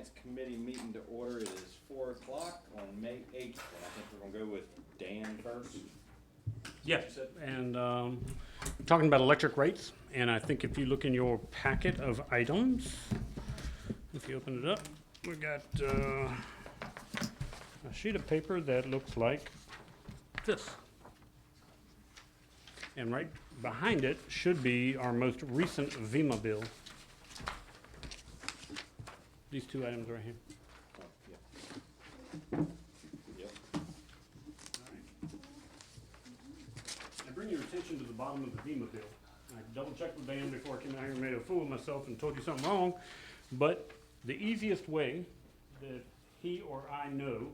Finance Committee meeting to order. It is 4 o'clock on May 8th, and I think we're gonna go with Dan first. Yeah, and we're talking about electric rates, and I think if you look in your packet of items, if you open it up, we got a sheet of paper that looks like this. And right behind it should be our most recent VEMA bill. These two items right here. Oh, yeah. Yep. I bring your attention to the bottom of the VEMA bill. I double checked with Dan before I came out here and made a fool of myself and told you something wrong. But the easiest way that he or I know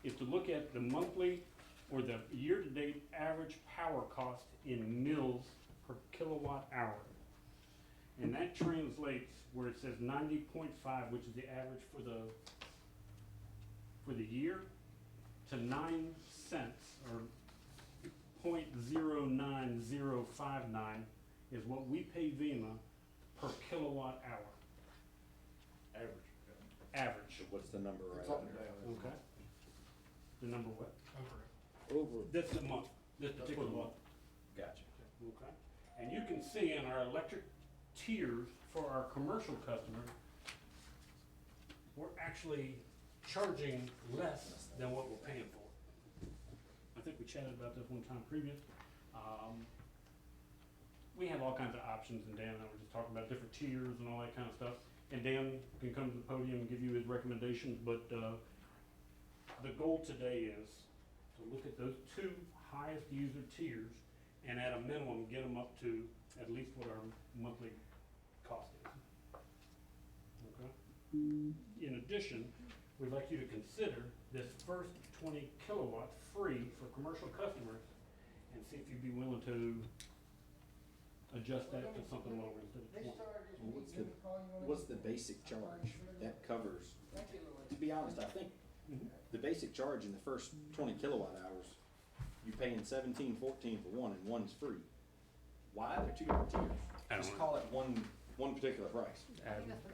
is to look at the monthly or the year-to-date average power cost in mils per kilowatt hour. And that translates where it says 90.5, which is the average for the year, to 9 cents or 0.09059 is what we pay VEMA per kilowatt hour. Average. So what's the number right It's up under? and down. Okay. The number what? Over. This the month, this particular month. Gotcha. Okay. And you can see in our electric tiers for our commercial customers, we're actually charging less than what we're paying for. I think we chatted about this one time previous. We have all kinds of options, and Dan and I were just talking about different tiers and all that kind of stuff. And Dan can come to the podium and give you his recommendations, but the goal today is to look at those two highest user tiers and at a minimum get them up to at least what our monthly cost is. Okay? In addition, we'd like you to consider this first 20 kilowatts free for commercial customers and see if you'd be willing to adjust that to something lower instead of 20. What's the basic charge that covers? To be honest, I think the basic charge in the first 20 kilowatt hours, you're paying 17, 14 for one, and one's free. Why are there two different tiers? I don't Just know. call it one particular price.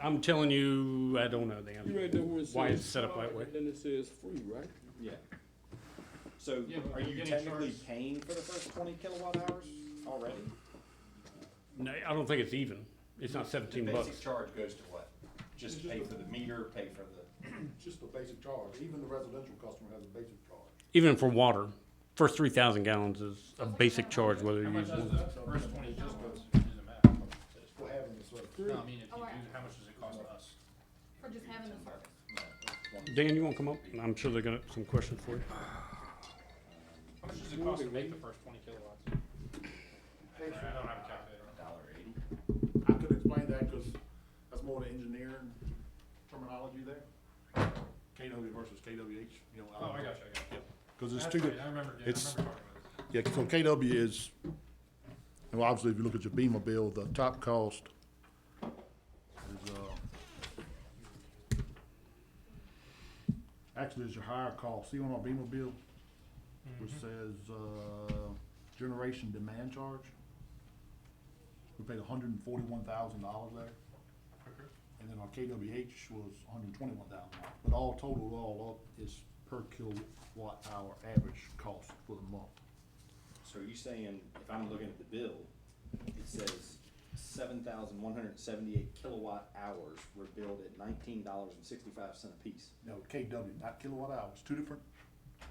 I'm telling you, I don't know the You answer. right there where it says. Why it's set up that way. And then it says free, right? Yeah. So Yeah, but are we're you getting technically charged- paying for the first 20 kilowatt hours already? No, I don't think it's even. It's not 17 The bucks. basic charge goes to what? Just pay for the meter, pay for the, Just the basic charge. Even the residential customer has a basic charge. Even for water, first 3,000 gallons is a basic charge whether How you much use does one. the first 20 just goes, do the math? For having the service. No, I mean, if you do, how much does it cost us? For just having the service. Dan, you want to come up? I'm sure they're gonna, some questions for you. How much does it cost to make the first 20 kilowatts? I don't have a calculator. $1.80. I could explain that because that's more the engineering terminology there. KW versus KWH, you know. Oh, I got you. Because it's That's two, right, I remember, yeah, I it's- remember talking about this. yeah, so KW is, well, obviously, if you look at your BEMA bill, the top cost is, actually is your higher cost. See on our BEMA bill, which says, generation demand charge? We paid $141,000 there. Okay. And then our KWH was $121,000. But all total, all up is per kilowatt hour average cost for the month. So are you saying, if I'm looking at the bill, it says 7,178 kilowatt hours were billed at $19.65 a piece? No, KW, not kilowatt hours, two different,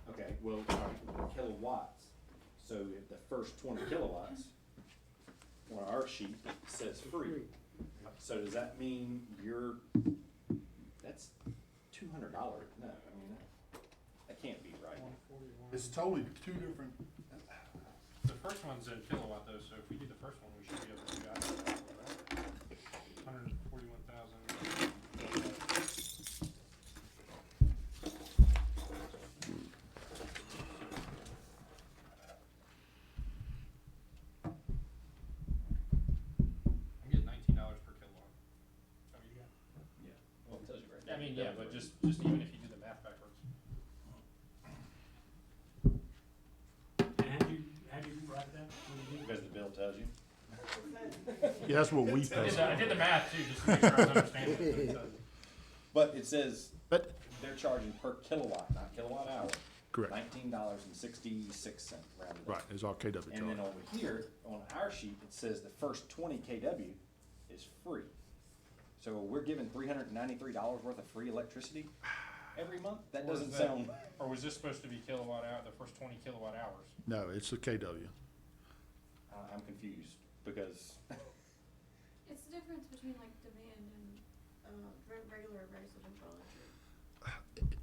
Okay, well, kilowatts. So if the first 20 kilowatts on our sheet says free. So does that mean that's $200? No, I mean, that can't be right. it's totally two different, The first one's in kilowatt though, so if we do the first one, we should be able to do that. 141,000. I'm getting $19 per kilowatt. Is that what you got? Yeah, well, it tells you right I there. mean, yeah, but just even if you do the math backwards. And how'd you write that? Because the bill tells you. yeah, that's what we I pay. did the math too, just to make sure I was understanding it. But it says But, they're charging per kilowatt, not kilowatt hour. correct, $19.66 rounded up. right, it's our KW And then charge. over here, on our sheet, it says the first 20 KW is free. So we're giving $393 worth of free electricity every month? That Or is doesn't that- sound, Or was this supposed to be kilowatt hour, the first 20 kilowatt hours? No, it's a KW. I'm confused, because, It's the difference between like demand and, regular residential electric.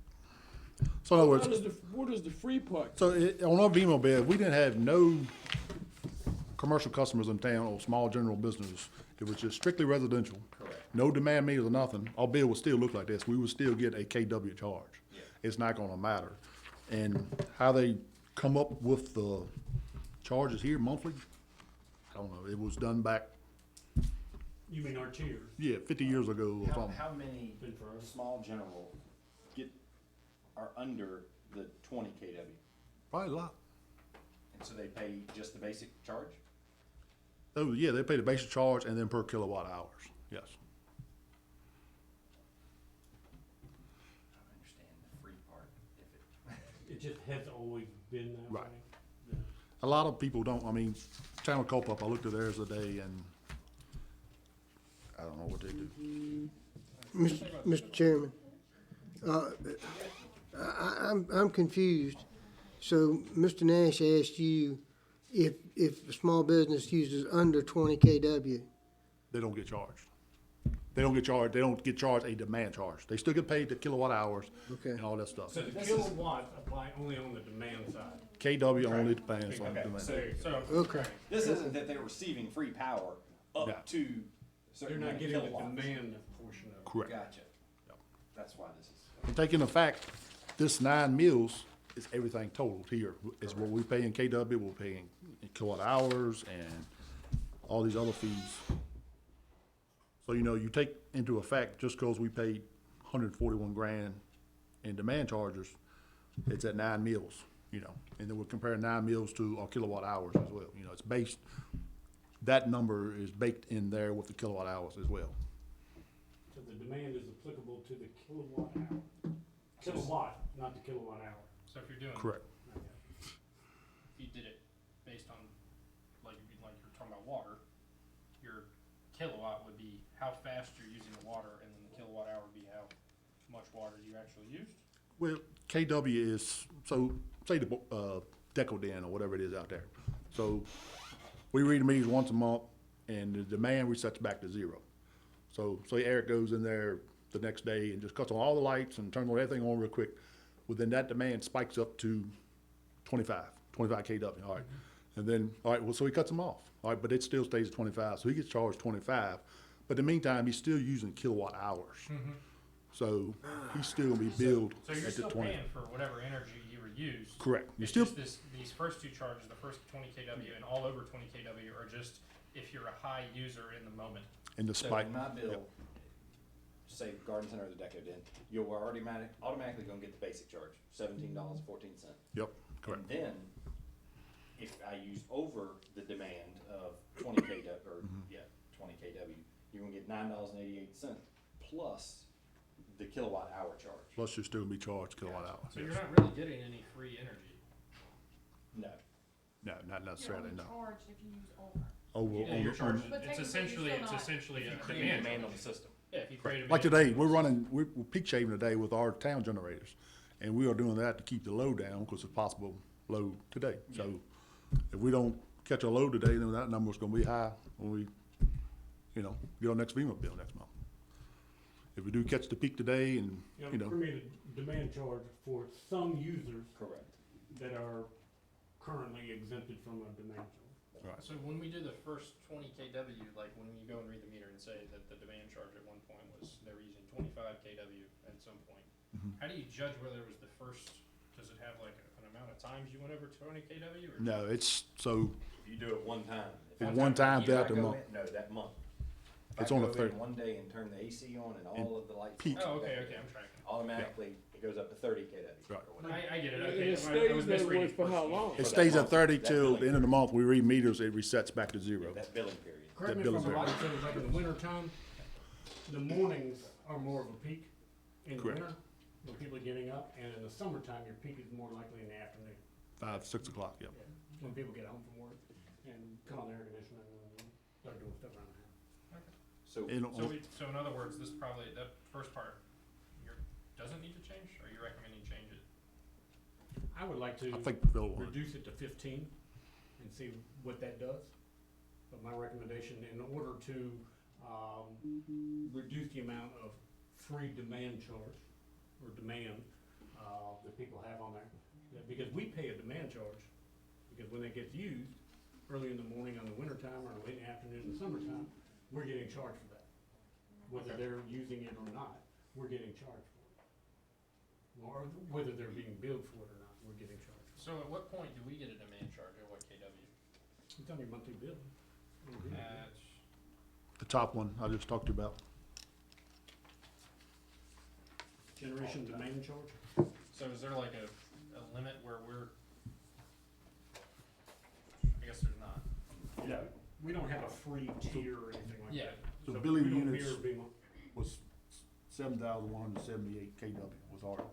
So in other What words, is what is the free part? so on our BMO bid, we didn't have no commercial customers in town or small general businesses. It was just strictly residential. correct. No demand meters or nothing. Our bill would still look like this. We would still get a KW charge. Yeah. It's not gonna matter. And how they come up with the charges here monthly, I don't know. It was done back, You mean our tiers? 50 years ago or something. How many Been forever. small general are under the 20 KW? Probably a lot. And so they pay just the basic charge? Oh, yeah, they pay the basic charge and then per kilowatt hours, yes. I don't understand the free part, if it. It just has always been that way. Right. Yeah. A lot of people don't, I mean, Channel Cope-Up, I looked at theirs today and I don't know what they do. Mr. Chairman, I'm confused. So Mr. Nash asked you if a small business uses under 20 KW. They don't get charged. They don't get charged a demand charge. They still get paid the kilowatt hours Okay. and all that stuff. So the kilowatts apply only on the demand side. KW only depends on Okay, demand. So, Okay. This isn't that they're receiving free power No. up to They're certain not amount of getting the kilowatts. demand portion of it. Correct. Gotcha. Yep. That's why this is. And taking the fact, this 9 mills is everything totaled here. Is what we pay in KW, we're paying in kilowatt hours and all these other fees. So, you know, you take into effect, just cause we paid 141 grand in demand charges, it's at 9 mills, you know, and then we're comparing 9 mills to our kilowatt hours as well. You know, it's based, that number is baked in there with the kilowatt hours as well. So the demand is applicable to the kilowatt hour. Kilowatt, not the kilowatt hour. so if you're doing, Correct. if you did it based on, like you're talking about water, your kilowatt would be how fast you're using the water, and then the kilowatt hour would be how much water you actually used? Well, KW is, so say the Deco Den or whatever it is out there. So we read the meters once a month and the demand resets back to zero. So say Eric goes in there the next day and just cuts on all the lights and turns on everything on real quick. Well, then that demand spikes up to 25 KW, all right. And then, all right, well, so he cuts them off, all right, but it still stays at 25, so he gets charged 25. But in the meantime, he's still using kilowatt hours. So he's still gonna be billed So you're at the still 20. paying for whatever energy you were used. Correct. You It's still, just these first two charges, the first 20 KW and all over 20 KW are just if you're a high user in the moment. in the So spike. in my bill, Yep. say Garden Center or the Deco Den, you're automatically gonna get the basic charge, $17.14. Yep, correct. And then, if I use over the demand of 20 KW, or, yeah, 20 KW, you're gonna get $9.88 plus the kilowatt hour charge. Plus you're still gonna be charged kilowatt hour. So yes. you're not really getting any free energy. No. No, not You're necessarily, only no. charged if you use over. Oh, well, Yeah, you're charged, But it's technically you're still essentially not- a Create demand. demand on the system. Yeah, if you create a like demand- today, we're peak shaving today with our town generators. And we are doing that to keep the load down because it's possible load today. So if we don't catch a load today, then that number's gonna be high when we, you know, get our next FEMA bill next month. If we do catch the peak today and, you know, Create a demand charge for some users Correct. that are currently exempted from a demand charge. So when we do the first 20 KW, like when you go and read the meter and say that the demand charge at one point was, they were using 25 KW at some point, how do you judge whether it was the first, does it have like an amount of times you went over 20 KW or? no, it's, so If you do it one time. if it's I- one time if I throughout the go month. in- No, that month. If It's I on the go in 30. one day and turn the AC on and all of the lights. Peak. on, Oh, okay, I'm tracking. Automatically, it goes up to 30 KW. Right. or whatever. I get it, And okay. it I stays was that way misreading. for how long? It that stays at month, 30 that till billing the end of the month. We read meters, it resets back to zero. That billing period. Correct me That if I'm bill is right, so like in the winter time, the mornings are more of a peak in the Correct. winter, when people are getting up, and in the summertime, your peak is more likely in the afternoon. 5, 6 o'clock, yep. When people get home from work and cut on the air conditioning and start doing stuff around the house. So, And So in other words, this probably, that first part, doesn't need to change, or are you recommending change it? I would like to I think Phil wanted, reduce it to 15 and see what that does. But my recommendation, in order to reduce the amount of free demand charge or demand that people have on there, because we pay a demand charge, because when it gets used early in the morning on the winter time or late in the afternoon in the summertime, we're getting charged for that. Whether they're using it or not, we're getting charged for it. Or whether they're being billed for it or not, we're getting charged. So at what point do we get a demand charge at what KW? It's on your monthly bill. At, the top one I just talked to you about. Generation demand charge? so is there like a limit where we're, I guess there's not. Yeah. We don't have a free tier or anything like Yeah. that. So if billing we don't units- hear being- Was 7,178 KW was our.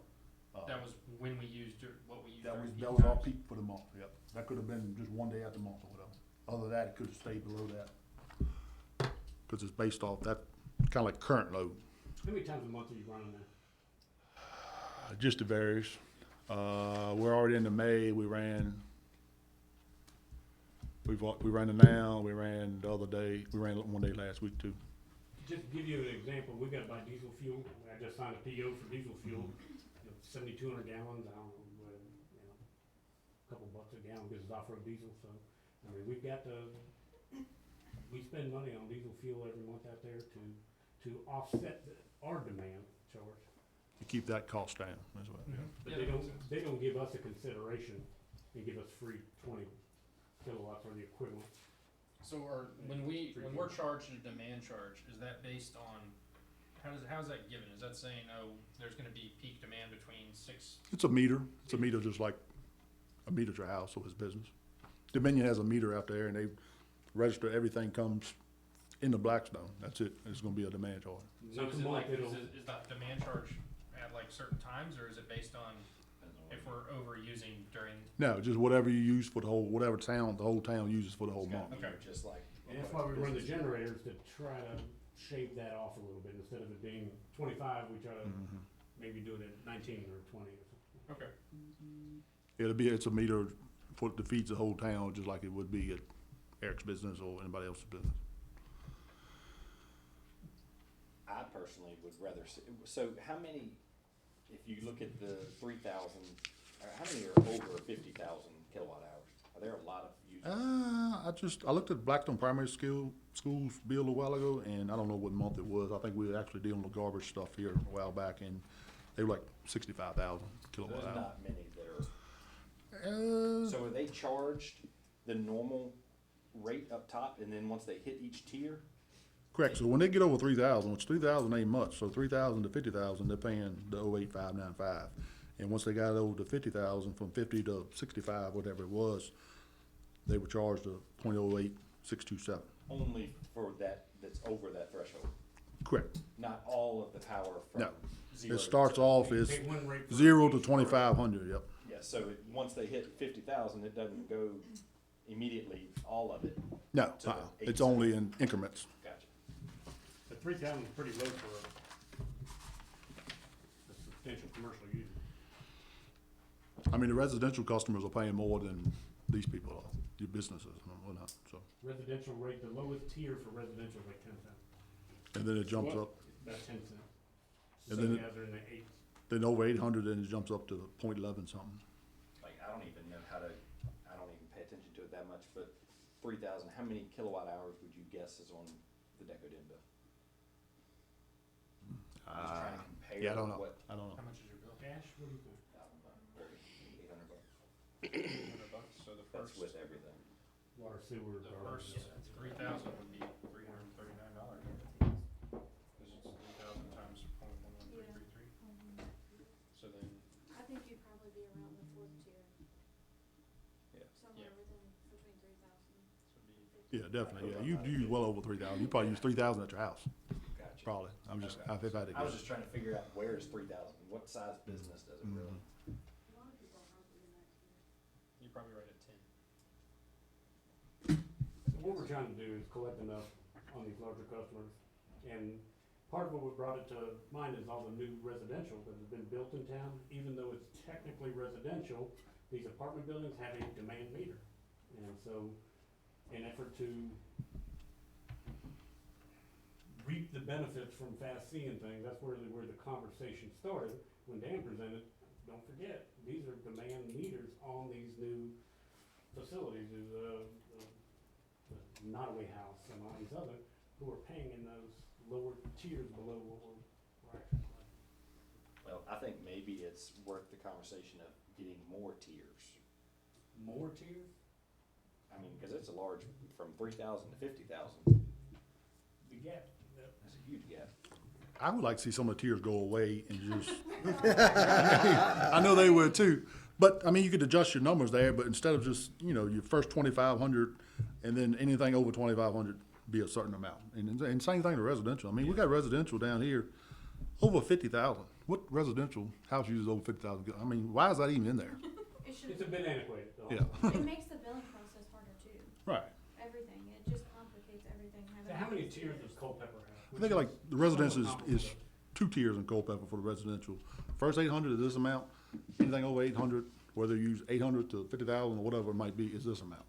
That was when we used, what we used. That during was, peak that was our times. peak for the month, yep. That could have been just one day out the month or whatever. Other than that, it could have stayed below that. Cause it's based off that, kinda like current load. How many times a month are you running that? Just it varies. We're already into May, we ran it now, we ran the other day, we ran one day last week too. Just to give you an example, we gotta buy diesel fuel. I just signed a PO for diesel fuel, 7,200 gallons, I don't know, a couple bucks a gallon because it's off-road diesel, so, I mean, we've got to, we spend money on diesel fuel every month out there to offset our demand charge. To keep that cost down as well, yeah. But Yeah, they that don't, makes sense. they don't give us a consideration and give us free 20 kilowatts or the equivalent. So when we're charged a demand charge, is that based on, how's that given? Is that saying, oh, there's gonna be peak demand between 6? It's a meter just like a meter at your house or his business. Dominion has a meter out there and they register, everything comes in the Blackstone, that's it, it's gonna be a demand charge. So Once is a it month, like, it'll- is that demand charge at like certain times, or is it based on if we're overusing during? No, just whatever you use for the whole, whatever town, the whole town uses for the whole it's got month. to be just like. And that's why we run the generators, to try to shave that off a little bit. Instead of it being 25, we try to Mhm. maybe do it at 19 or 20 or something. Okay. It's a meter that feeds the whole town, just like it would be at Eric's business or anybody else's business. I personally would rather see, so how many, if you look at the 3,000, how many are over 50,000 kilowatt hours? Are there a lot of users? I looked at Blackstone Primary School's bill a while ago, and I don't know what month it was. I think we were actually dealing with garbage stuff here a while back, and they were like 65,000 kilowatt There's hours. not many that are, so are they charged the normal rate up top, and then once they hit each tier? Correct, so when they get over 3,000, which 3,000 ain't much, so 3,000 to 50,000, they're paying the 08595. And once they got over to 50,000, from 50 to 65, whatever it was, they were charged a .08627. Only for that's over that threshold, Correct. not all of the power from No. zero. It starts off as Take one rate for 0 to each 2,500, yep. Yeah, so once they hit 50,000, it doesn't go immediately, all of it. No, So the it's 8 only in increments. Gotcha. The 3,000 is pretty low for a substantial commercial user. I mean, the residential customers are paying more than these people are, the businesses and whatnot, so. Residential rate, the lowest tier for residential is like 10 cents, And then it jumps What? up, about 10 cents. And Some then guys are in the 8s. then over 800, then it jumps up to .11 something. Like, I don't even know how to, I don't even pay attention to it that much, but 3,000, how many kilowatt hours would you guess is on the DecoDem bill? I'm just trying to compare Yeah, I don't know, what, I don't know. How much is your bill? Cash, what do you think? I don't know, $800. $100, so the That's first, with everything. Water, sewer, the garbage. first 3,000 would be $339. Cause it's 3,000 times .11333. So then, I think you'd probably be around the fourth tier. Yeah. Somewhere Yeah. within, between 3,000. so it'd be Yeah, definitely, yeah, you use well over 3,000, you probably use 3,000 at your house. Gotcha. Gotcha. probably. I'm just, Okay. if I had to I was guess. just trying to figure out where is 3,000? What size business does it really? A lot of people are hungry in that tier. You're probably right at 10. What we're trying to do is collect enough on these larger customers. And part of what brought it to mind is all the new residential that has been built in town. Even though it's technically residential, these apartment buildings have a demand meter. And so, in effort to reap the benefits from fast seeing things, that's really where the conversation started. When Dan presented, don't forget, these are demand meters on these new facilities. There's the Nottaway House and all these other who are paying in those lower tiers below what we're actually paying. Well, I think maybe it's worth the conversation of getting more tiers. More tiers? I mean, because it's a large, from 3,000 to 50,000. The gap. That's a huge gap. I would like to see some of the tiers go away and just, I know they would too. But, I mean, you could adjust your numbers there, but instead of just, you know, your first 2,500 and then anything over 2,500 be a certain amount. And same thing to residential. I mean, we got residential down here over 50,000. What residential house uses over 50,000? I mean, why is that even in there? It should, It's a bit antiquated though. Yeah. it makes the billing process harder too. Right. Everything, it just complicates everything. So how many tiers does Culpeper I have? think like the residential is 2 tiers in Culpeper for the residential. First 800 is this amount. Anything over 800, whether you use 800 to 50,000 or whatever it might be, is this amount.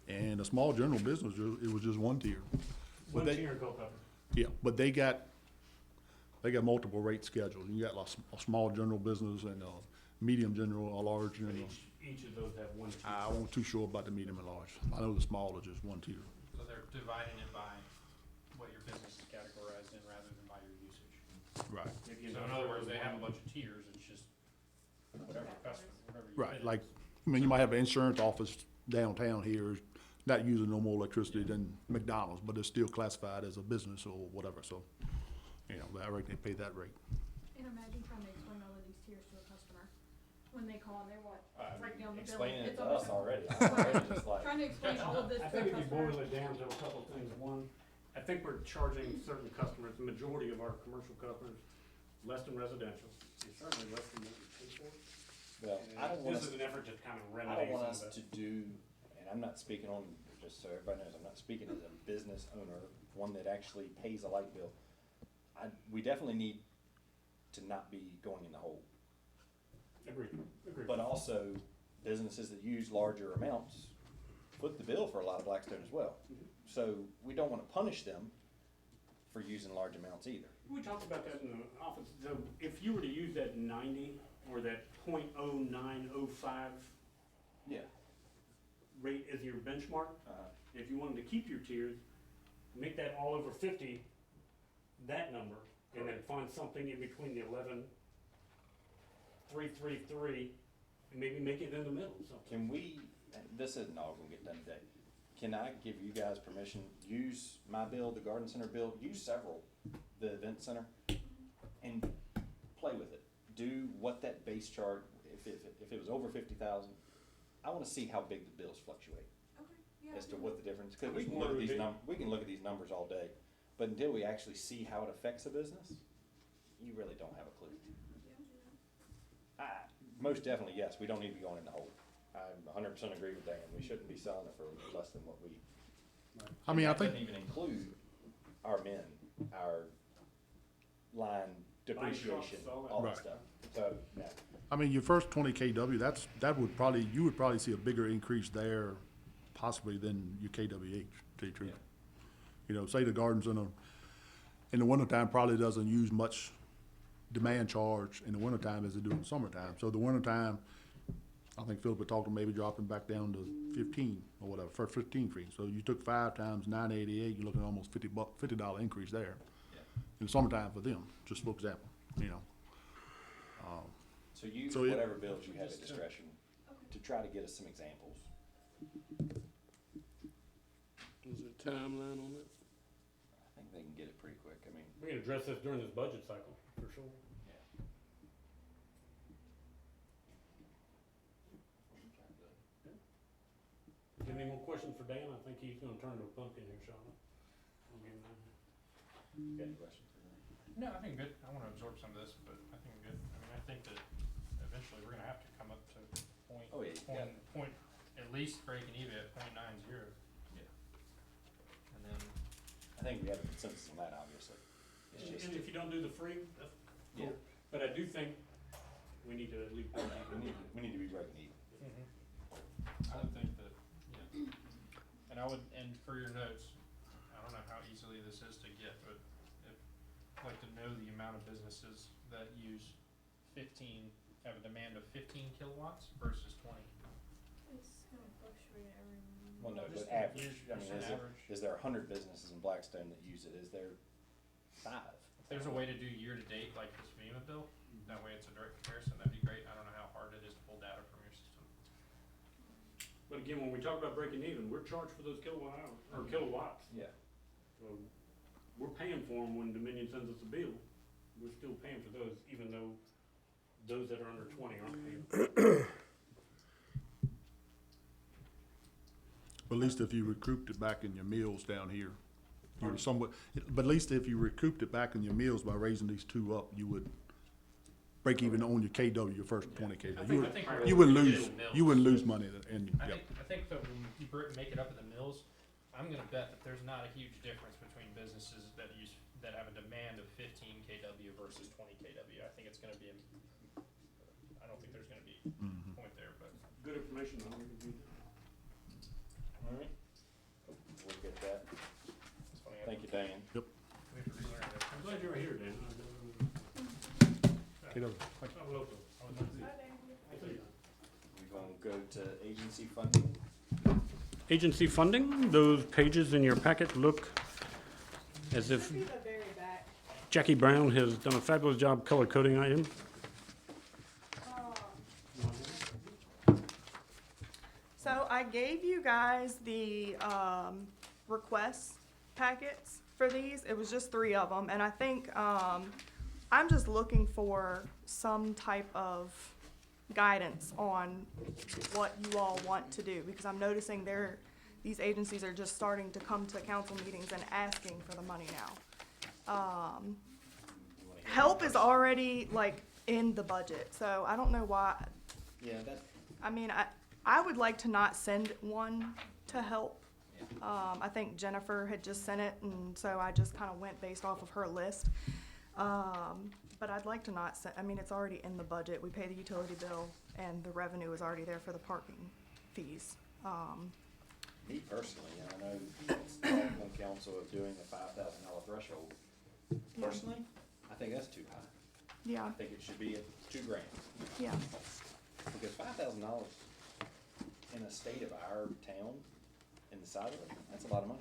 And a small general business, it was just 1 tier. One they- tier in Culpeper. Yeah, but they got multiple rate schedules. You got like a small general business and a medium general, a large But general. each of those have one tier. I wasn't too sure about the medium and large. I know the small is just 1 tier. So they're dividing it by what your business is categorized in rather than by your usage. Right. Maybe So in other words, they have a bunch of tiers, it's just whatever customer, whatever you Right, bid. like, I mean, you might have an insurance office downtown here, not using no more electricity than McDonald's, but it's still classified as a business or whatever, so, you know, that rate, they pay that rate. And imagine trying to explain all of these tiers to a customer when they call and they want, break down the billing. Explaining it It's to almost us like- already. I'm already just like, Trying to explain all of this I to a think if you customer. boil it down to a couple of things, one, I think we're charging certain customers, the majority of our commercial customers, less than residential. It's certainly less than what we pay for. well, I don't want This us, is an effort to kind of I remedy don't want some us of to do, and I'm not speaking on, just so everybody knows, I'm not speaking as a business owner, one that actually pays a light bill. We definitely need to not be going in the hole. that. Agreed, agreed. But also, businesses that use larger amounts foot the bill for a lot of Blackstone as well. So we don't wanna punish them for using large amounts either. We talked about that in the office, so if you were to use that 90 or that .0905 Yeah. rate as your benchmark, if you wanted to keep your tiers, make that all over 50, that number, and then find something in between the 11,333, and maybe make it in the middle, something. Can we, this isn't all gonna get done today, can I give you guys permission, use my bill, the garden center bill, use several, the event center, and play with it? Do what that base chart, if it was over 50,000, I wanna see how big the bills fluctuate. Okay, yeah. As to what the difference, cause Which we can one look at would these be? we can look at these numbers all day, but until we actually see how it affects a business, you really don't have a clue. Most definitely, yes, we don't need to be going in the hole. I 100% agree with Dan, we shouldn't be selling it for less than what we. I mean, I That think, doesn't even include our men, our line depreciation, trucks, all that. all that Right. stuff, so, yeah. I mean, your first 20 KW, you would probably see a bigger increase there possibly than your KWH, to tell you the truth. You know, say the garden center in the wintertime probably doesn't use much demand charge in the wintertime as they do in the summertime. So the wintertime, I think Philip had talked to maybe dropping back down to 15 or whatever, for 15 feet. So you took 5 times 988, you're looking at almost $50 increase there. Yeah. In the summertime for them, just for example, you know. So use So it- whatever bills you have at discretion to try to get us some examples. Is there a timeline on that? I think they can get it pretty quick, I mean, We can address this during this budget cycle, for sure. yeah. If you have any more questions for Dan, I think he's gonna turn to a pumpkin here, Sean. I'll give him that. Got any questions for me? No, I think good. I wanna absorb some of this, but I think I'm good. I mean, I think that eventually we're gonna have to come up to point, Oh, yeah, you got point, at least breaking even at .90. Yeah. And then, I think we have a consensus on that, obviously. It's And just, if you don't do the free, that's yeah, cool. But I do think we need to at least. we need to be breaking even. I would think that, yeah. And I would, and for your notes, I don't know how easily this is to get, but I'd like to know the amount of businesses that use have a demand of 15 kilowatts versus 20. It's gonna fluctuate every. Well, no, Just but average, I mean, just an average. is there 100 businesses in Blackstone that use it? Is there 5? If there's a way to do year-to-date like this FEMA bill, that way it's a direct comparison, that'd be great. I don't know how hard it is to pull data from your system. But again, when we talk about breaking even, we're charged for those kilowatt hours, or kilowatts. Yeah. So we're paying for them when Dominion sends us a bill. We're still paying for those, even though those that are under 20 aren't paying. But at least if you recouped it back in your meals down here, you were somewhat, but at least if you recouped it back in your meals by raising these two up, you would break even on your KW, your first 20 KW. I think You wouldn't we're lose, getting mills. you wouldn't lose money and, I yeah. think that when you make it up in the mills, I'm gonna bet that there's not a huge difference between businesses that have a demand of 15 kW versus 20 kW. I think it's gonna be, I don't think there's gonna be a point there, but. Good information, though. We can do that. All right. We'll get that. It's funny. Thank you, Dan. We learned that. I'm glad you're here, Dan. KW. I will, though. I was gonna say- We're gonna go to agency funding. Agency funding, those pages in your packet look as if Should be the very back. Jackie Brown has done a fabulous job color coding items. So I gave you guys the request packets for these. It was just 3 of them, and I think I'm just looking for some type of guidance on what you all want to do, because I'm noticing these agencies are just starting to come to council meetings and asking for the money now. Help is already like in the budget, so I don't know why. Yeah, that, I mean, I would like to not send one to help. I think Jennifer had just sent it, and so I just kind of went based off of her list. But I'd like to not send, I mean, it's already in the budget. We pay the utility bill, and the revenue is already there for the parking fees. me personally, I know it's talk on council of doing a $5,000 threshold. Personally, I think that's too high. Yeah, I think it should be at $2,000. yeah, Because $5,000 in a state of our town, in the size of it, that's a lot of money.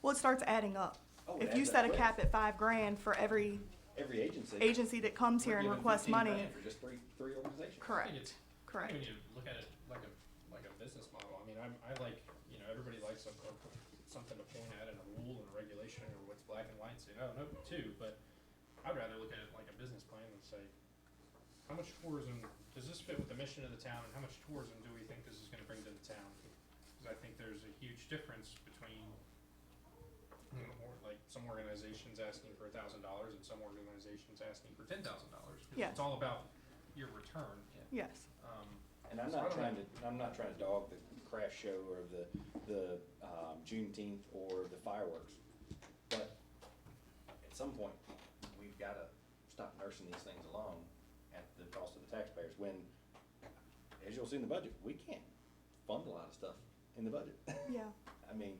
well, it starts adding up. Oh, it If you adds set up a quick. cap at $5,000 for every Every agency. agency that comes here and we're giving requests money, $15,000 for just three organizations. correct, I think it's, I correct. think we need to look at it like a business model. I mean, I like, everybody likes something to point at and a rule and a regulation or what's black and white, say, oh, no, too, but I'd rather look at it like a business plan and say, how much tourism, does this fit with the mission of the town, and how much tourism do we think this is gonna bring to the town? Because I think there's a huge difference between, like, some organizations asking for $1,000 and some organizations asking for $10,000. Yeah. It's all about your return. Yes, And I'm So I not don't trying to, I'm not trying to dog the craft show or the Juneteenth or the fireworks. But at some point, we've gotta stop nursing these things along at the cost of the taxpayers, when, as you'll see in the budget, we can't fund a lot of stuff in the budget. yeah. I mean,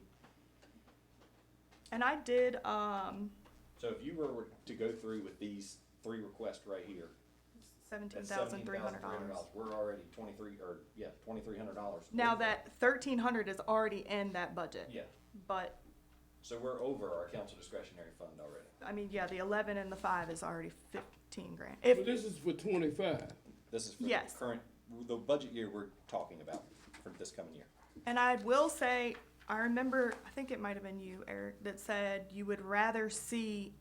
And I did, so if you were to go through with these 3 requests right here, that's $17,300. We're already $2,300. Now over. that 1,300 is already in that budget, Yeah, but, so we're over our council discretionary fund already. I mean, yeah, the 11 and the 5 is already 15 grand. Well, If, this is for 25. This is for the Yes. current, the budget year we're talking about for this coming year. and I will say, I remember, I think it might have been you, Eric, that said you would rather see,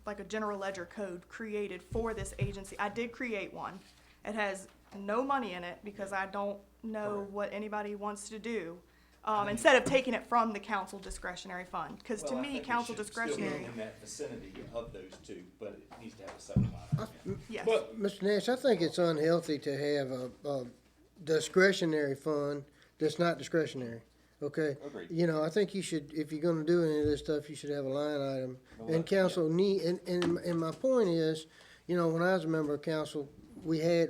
like a general ledger code created for this agency. I did create one. It has no money in it because I don't know Correct. what anybody wants to do. instead of taking it from the council discretionary fund. Because to Well, I me, think we council should still be discretionary, in that vicinity of those two, but it needs to have a separate line item. yes. But, Mr. Nash, I think it's unhealthy to have a discretionary fund that's not discretionary, okay? Agreed. You know, I think you should, if you're gonna do any of this stuff, you should have a line item. Well, And council need, and my point is, you know, when I was a member of council, we had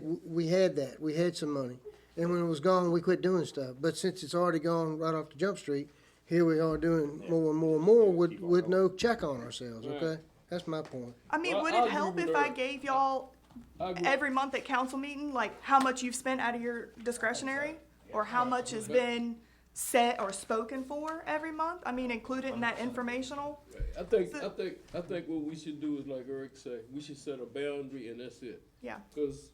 that, we had some money. And when it was gone, we quit doing stuff. But since it's already gone right off the jump street, here we are doing more and more and more with no check on ourselves, okay? That's my point. I mean, Well, would I it agree help with if I her. gave y'all I agree. every month at council meeting, like how much you've spent out of your discretionary? Or how much has been set or spoken for every month? I mean, include it in that informational? I think what we should do is like Eric said, we should set a boundary and that's it. Yeah, Cause,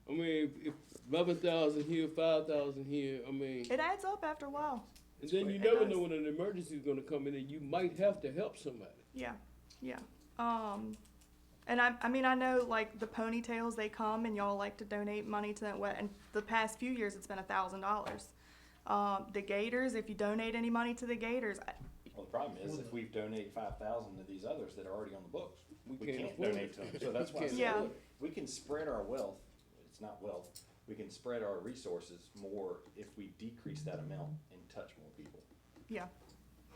I mean, if 11,000 here, 5,000 here, I mean, it adds up after a while. and then you It never does. know when an emergency is gonna come in and you might have to help somebody. Yeah, yeah. And I mean, I know like the ponytails, they come and y'all like to donate money to them. And the past few years, it's been $1,000. The Gators, if you donate any money to the Gators, Well, the problem is, if we've donated 5,000 to these others that are already on the books, we can't can't afford donate it. to them. So that's why I We said, can't afford look, we can spread our wealth, it's not wealth, we can spread our resources more if we decrease that amount and touch more people. yeah,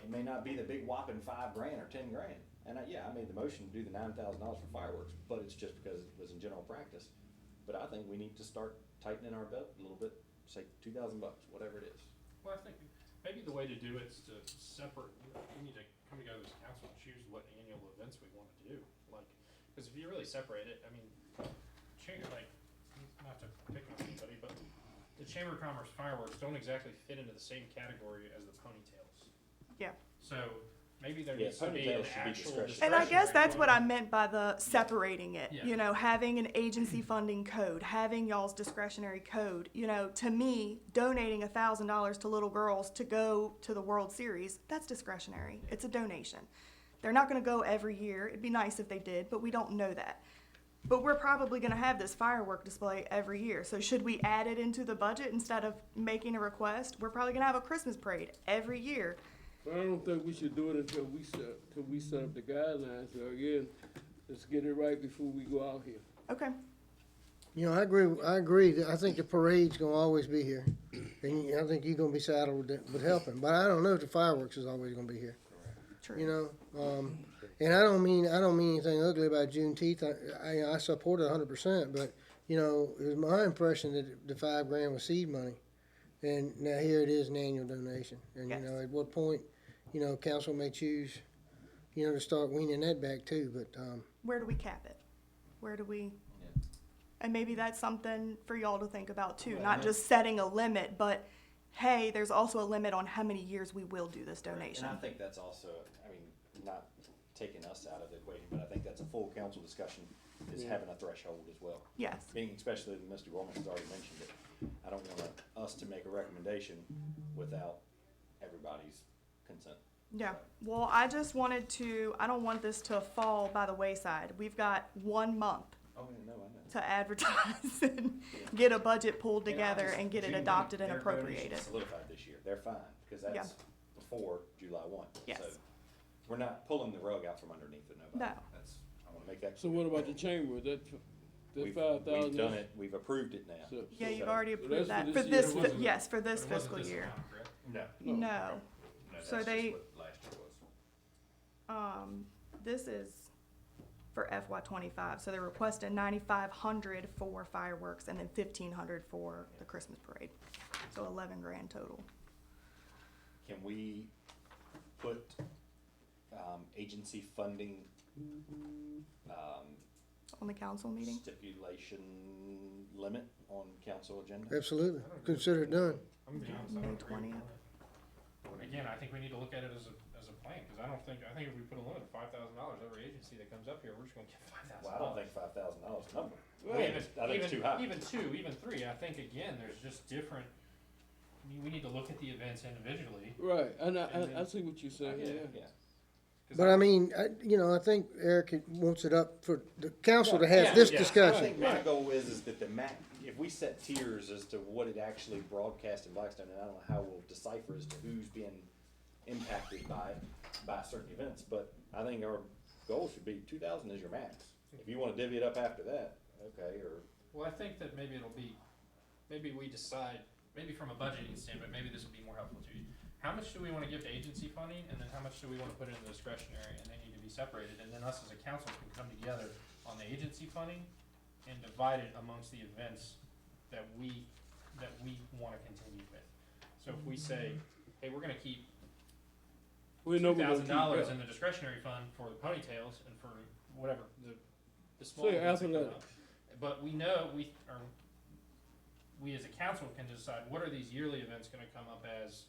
It may not be the big whopping $5,000 or $10,000. And I made the motion to do the $9,000 for fireworks, but it's just because it was in general practice. But I think we need to start tightening our belt a little bit, say $2,000, whatever it is. Well, I think maybe the way to do it is to separate, we need to come together as a council and choose what annual events we wanna do. Like, cause if you really separate it, I mean, like, not to pick on anybody, but the Chamber of Commerce fireworks don't exactly fit into the same category as the ponytails. yeah. So maybe there Yeah, needs to be an ponytails should be actual discretionary. And I guess that's what I one. meant by the separating it, Yeah. you know, having an agency funding code, having y'all's discretionary code. You know, to me, donating $1,000 to little girls to go to the World Series, that's discretionary. It's a donation. They're not gonna go every year. It'd be nice if they did, but we don't know that. But we're probably gonna have this firework display every year. So should we add it into the budget instead of making a request? We're probably gonna have a Christmas parade every year. But I don't think we should do it until we set up the guidelines. So again, let's get it right before we go out here. Okay, You know, I agree. I think the parade's gonna always be here. And I think you're gonna be saddled with helping. But I don't know if the fireworks is always gonna be here. true. You know, and I don't mean anything ugly about Juneteenth. I support it 100%. But you know, it was my impression that the $5,000 was seed money, and now here it is an annual donation. And Yes. you know, at what point, you know, council may choose, you know, to start weaning that back too. But Where do we cap it? Where do we? Yeah. And maybe that's something for y'all to think about too, Well, not and just setting a limit, but hey, there's also a limit on how many years we will do this donation. And I think that's also, I mean, not taking us out of the equation, but I think that's a full council discussion, is Yeah. having a threshold as well. Yes, Being, especially Mr. Gorman has already mentioned it, I don't want us to make a recommendation without everybody's consent. yeah. Well, I just wanted to, I don't want this to fall by the wayside. We've got 1 month Oh, no, I know. to advertise and get a budget pulled together and get it June, adopted and their appropriated. donation's solidified this year, they're fine, because that's before July 1. Yes. So we're not pulling the rug out from underneath of nobody. No. That's, I wanna make that. So what about the chamber? That We've 5,000? We've done it, we've approved it now. So- Yeah, you've So- already So approved that's that. for For this this, year, it wasn't- yes, for this But it wasn't fiscal this year. amount, correct? No, No. no, So that's they- just what last year was. This is for FY '25, so they're requesting 9,500 for fireworks and then 1,500 for the Christmas parade. So 11 grand total. Can we put, agency funding, On the council meeting? stipulation limit on council agenda? absolutely, consider it done. I'm gonna be honest, I May don't agree 20th. with it. Again, I think we need to look at it as a plan, cause I think if we put a limit of $5,000 every agency that comes up here, we're just gonna get $5,000. Well, I don't think $5,000 is a number. Well, I think it's too high. Even 2, even 3, I think again, there's just different, I mean, we need to look at the events individually, Right, and I And then- see what you're saying, yeah. Yeah, But I mean, I think Eric wants it up for the council to have this I discussion. think my goal is that if we set tiers as to what it actually broadcasts in Blackstone, and I don't know how we'll decipher as to who's being impacted by certain events, but I think our goal should be 2,000 is your max. If you wanna divvy it up after that, okay, or, Well, I think that maybe maybe we decide, maybe from a budgeting standpoint, maybe this will be more helpful to you. How much do we wanna give to agency funding, and then how much do we wanna put in the discretionary, and they need to be separated, and then us as a council can come together on the agency funding and divide it amongst the events that we wanna continue with. So if we say, hey, we're gonna keep We know we're gonna $2,000 keep that. in the discretionary fund for the ponytails and for whatever, the small Say events that come athletic. up. But we know, we as a council can decide what are these yearly events gonna come up as,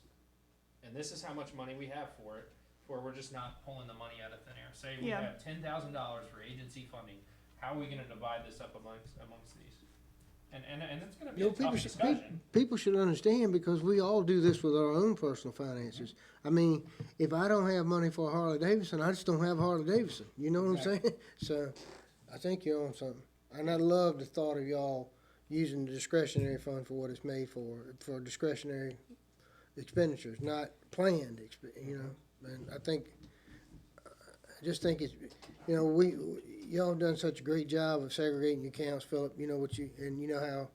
and this is how much money we have for it, where we're just not pulling the money out of thin air. Say we Yeah. have $10,000 for agency funding, how are we gonna divide this up amongst these? And it's gonna be a tough discussion. People should understand, because we all do this with our own personal finances. I mean, if I don't have money for a Harley Davidson, I just don't have a Harley Davidson, you know what I'm saying? So, I think you're on something. And I love the thought of y'all using the discretionary fund for what it's made for discretionary expenditures, not planned, and I just think it's, y'all done such a great job of segregating accounts, Philip, you know how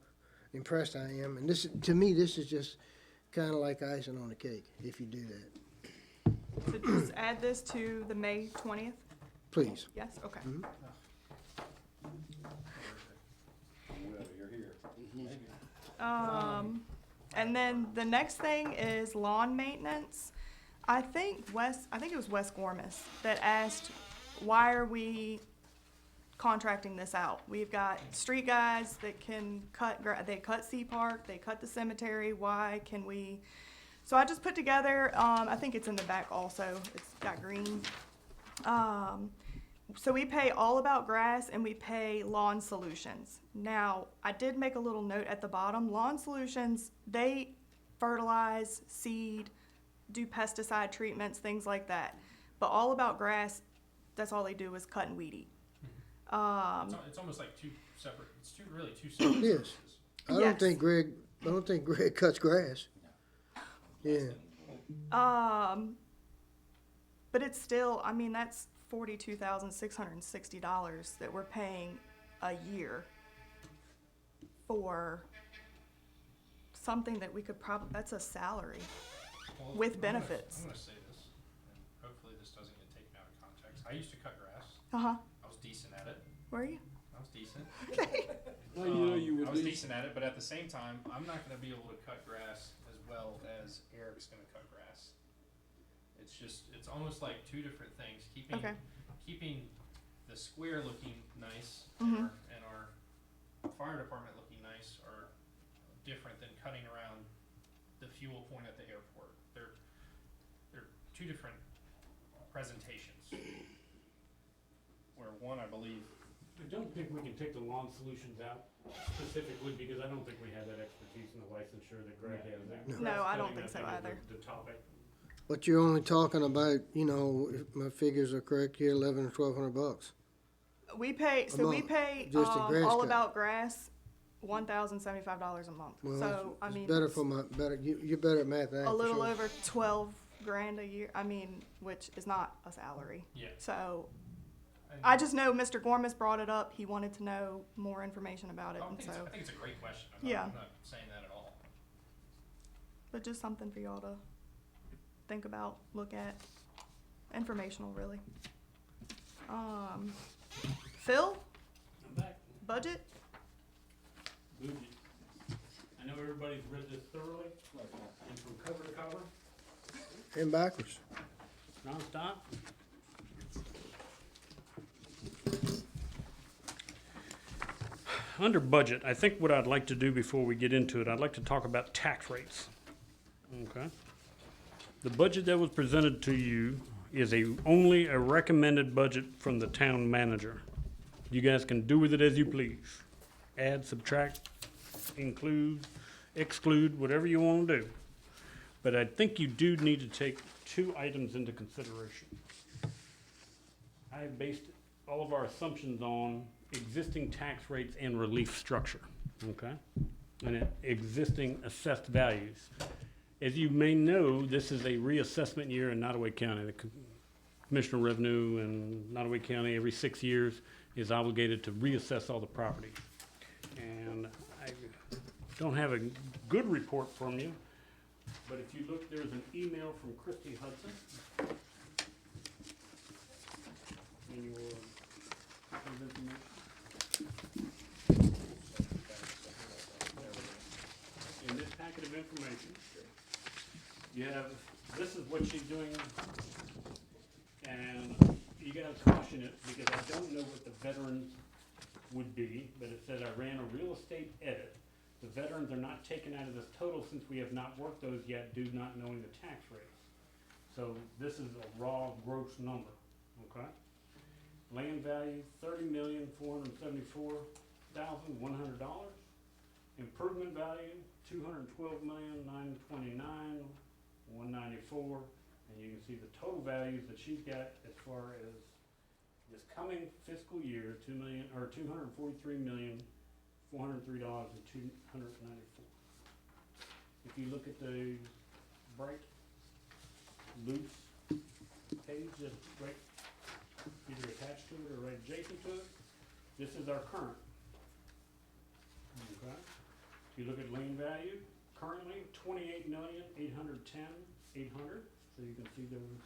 impressed I am, and to me, this is just kinda like icing on the cake, if you do that. So just add this to the May 20th? Please. Yes, okay. you're here. And then the next thing is lawn maintenance. I think it was Wes Gormas that asked, why are we contracting this out? We've got street guys that can they cut Sea Park, they cut the cemetery, why can we? So I just put together, I think it's in the back also, it's got green. So we pay All About Grass and we pay Lawn Solutions. Now, I did make a little note at the bottom. Lawn Solutions, they fertilize, seed, do pesticide treatments, things like that. But All About Grass, that's all they do is cut and weed eat. It's almost like two separate Yes. services. I don't think Greg cuts grass. Yeah, But it's still, I mean, that's $42,660 that we're paying a year for something that we could that's a salary Well, with benefits. I'm gonna say this, and hopefully this doesn't get taken out of context. I used to cut grass. Uh-huh. I was decent at it. Were you? I was decent. Well, you know you I would was do. decent at it, but at the same time, I'm not gonna be able to cut grass as well as Eric's gonna cut grass. It's almost like two different things. Okay. Keeping the square looking nice Mhm. and our fire department looking nice are different than cutting around the fuel point at the airport. They're two different presentations. Where one, I believe, I don't think we can take the lawn solutions out specifically because I don't think we have that expertise in the licensure that Greg has. No, I don't Grass think so cutting, I either. is the topic. but you're only talking about, if my figures are correct here, $1,100 or $1,200. We pay, A so we month, pay, just a grass All cut. About Grass, $1,075 a month. Well, So, I it's mean, better for you're better at math than I am, a for little sure. over 12 grand a year, I mean, which is not a salary. yeah. So, I just know Mr. Gormas brought it up, he wanted to know more information about it, I and think so, it's a great question. Yeah. I'm not saying that at all. but just something for y'all to think about, look at, informational, really. Phil, I'm back. budget? Budget. I know everybody's read this thoroughly and from cover to cover, And backwards. nonstop. Under budget, I think what I'd like to do before we get into it, I'd like to talk about tax rates. Okay? The budget that was presented to you is only a recommended budget from the town manager. You guys can do with it as you please. Add, subtract, include, exclude, whatever you want to do. But I think you do need to take two items into consideration. I have based all of our assumptions on existing tax rates and relief structure, okay? And existing assessed values. As you may know, this is a reassessment year in Nottaway County. The Commissioner of Revenue in Nottaway County every 6 years is obligated to reassess all the property. And I don't have a good report from you, but if you look, there's an email from Christy Hudson. In your copy of information. In this packet of information, you have, this is what she's doing, and you gotta caution it, because I don't know what the veterans would be, but it said I ran a real estate edit. The veterans are not taken out of this total since we have not worked those yet, due not knowing the tax rates. So this is a raw gross number, okay? Land value, $30,474,100. Improvement value, $212,929,194. And you can see the total values that she's got as far as this coming fiscal year, $243,403,294. If you look at the bright loose page that's right either attached to it or right adjacent to it, this is our current. Okay. If you look at lien value, currently $28,810,800. So you can see there was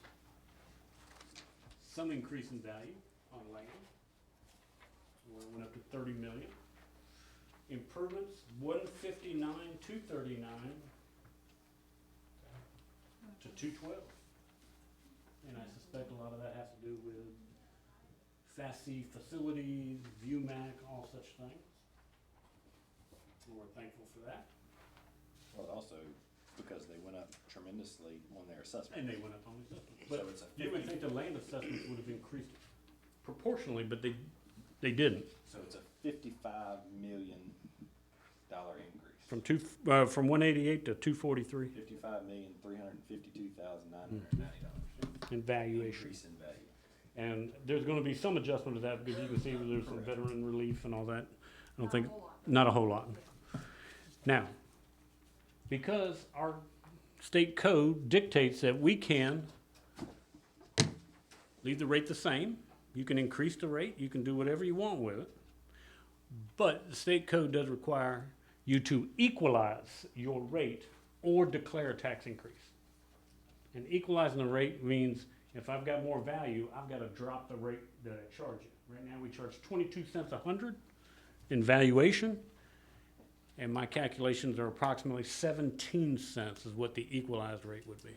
some increase in value on land. Where it went up to 30 million. Improvements, 159,239 to 212. And I suspect a lot of that has to do with FAST facilities, ViewMac, all such things. And we're thankful for that. Well, also because they went up tremendously on their assessment. And they went up on the assessments. So But it's a you would think the land assessments would have increased proportionally, but they didn't. So it's a $55 million increase. From 188 to 243 $55,352,990 in valuation. increase in value. And there's gonna be some adjustment to that, because you can see where there's some veteran relief and all that. I don't think, not a whole lot. Now, because our state code dictates that we can leave the rate the same, you can increase the rate, you can do whatever you want with it. But the state code does require you to equalize your rate or declare a tax increase. And equalizing the rate means if I've got more value, I've got to drop the rate that I charge you. Right now, we charge 22 cents a hundred in valuation, and my calculations are approximately 17 cents is what the equalized rate would be.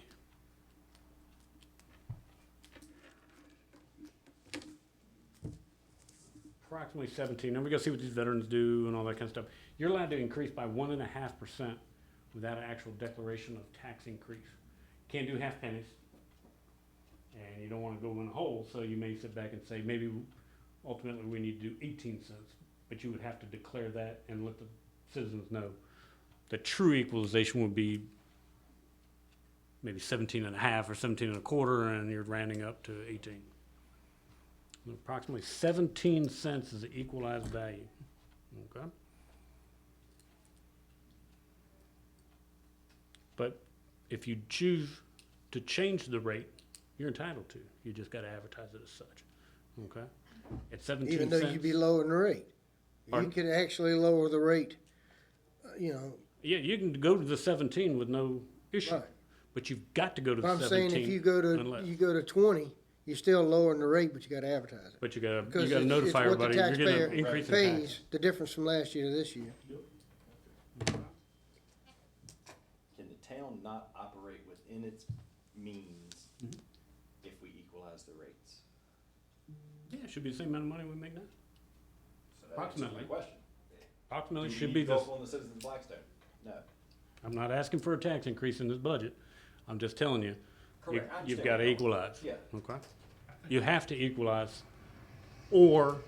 Approximately 17. Now we're gonna see what these veterans do and all that kind of stuff. You're allowed to increase by 1.5% without an actual declaration of tax increase. Can't do half pennies. And you don't wanna go in a hole, so you may sit back and say, maybe ultimately we need to do 18 cents. But you would have to declare that and let the citizens know. The true equalization would be maybe 17.5 or 17.25, and you're rounding up to 18. Approximately 17 cents is the equalized value, okay? But if you choose to change the rate, you're entitled to. You just gotta advertise it as such, okay? At 17 Even cents. though you'd be lowering the rate. You Pardon? could actually lower the rate, you know, Yeah, you can go to the 17 with no issue, right. but you've got to go to But the I'm 17 saying if you go unless. to 20, you're still lowering the rate, but you gotta advertise it. But you gotta Because notify it's what the everybody, you're getting taxpayer an increase in pays, tax. the difference from last year to this year. Can the town not operate within its means Mhm. if we equalize the rates? Yeah, it should be the same amount of money we make now. So that answers my Approximately. question. Approximately Do we should need be to go this. up on the Citizens of Blackstone? No. I'm not asking for a tax increase in this budget. I'm just telling you, Correct. I you've understand gotta where you're equalize. going. Yeah. Okay? You have to equalize or